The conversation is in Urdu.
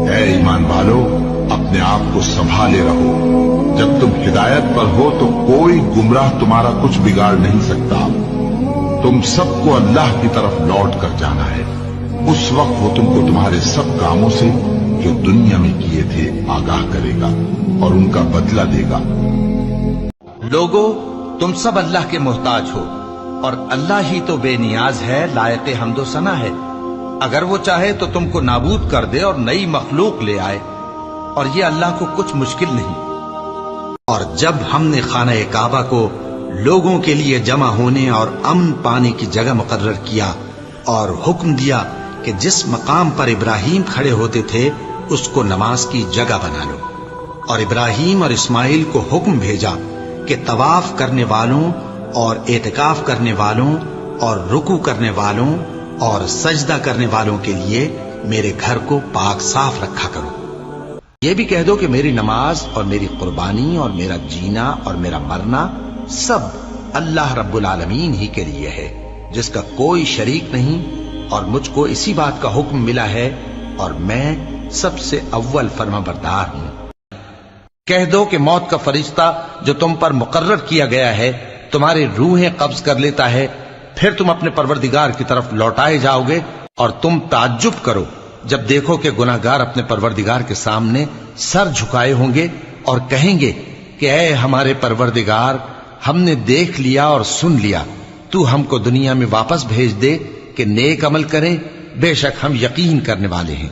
اے ایمان والو، اپنے آپ کو سنبھالے رہو، جب تم ہدایت پر ہو تو کوئی گمراہ تمہارا کچھ بگاڑ نہیں سکتا۔ تم سب کو اللہ کی طرف لوٹ کر جانا ہے، اس وقت وہ تم کو تمہارے سب کاموں سے جو دنیا میں کیے تھے آگاہ کرے گا اور ان کا بدلہ دے گا۔ لوگو، تم سب اللہ کے محتاج ہو اور اللہ ہی تو بے نیاز ہے، لائق حمد و ثنا ہے۔ اگر وہ چاہے تو تم کو نابود کر دے اور نئی مخلوق لے آئے، اور یہ اللہ کو کچھ مشکل نہیں۔ اور جب ہم نے خانہ کعبہ کو لوگوں کے لیے جمع ہونے اور امن پانے کی جگہ مقرر کیا اور حکم دیا کہ جس مقام پر ابراہیم کھڑے ہوتے تھے اس کو نماز کی جگہ بنا لو، اور ابراہیم اور اسماعیل کو حکم بھیجا کہ طواف کرنے والوں اور اعتکاف کرنے والوں اور رکوع کرنے والوں اور سجدہ کرنے والوں کے لیے میرے گھر کو پاک صاف رکھا کرو۔ یہ بھی کہہ دو کہ میری نماز اور میری قربانی اور میرا جینا اور میرا مرنا سب اللہ رب العالمین ہی کے لیے ہے، جس کا کوئی شریک نہیں، اور مجھ کو اسی بات کا حکم ملا ہے اور میں سب سے اول فرما بردار ہوں۔ کہہ دو کہ موت کا فرشتہ جو تم پر مقرر کیا گیا ہے تمہاری روحیں قبض کر لیتا ہے، پھر تم اپنے پروردگار کی طرف لوٹائے جاؤ گے، اور تم تعجب کرو جب دیکھو کہ گناہگار اپنے پروردگار کے سامنے سر جھکائے ہوں گے اور کہیں گے کہ اے ہمارے پروردگار، ہم نے دیکھ لیا اور سن لیا، تو ہم کو دنیا میں واپس بھیج دے کہ نیک عمل کریں، بے شک ہم یقین کرنے والے ہیں۔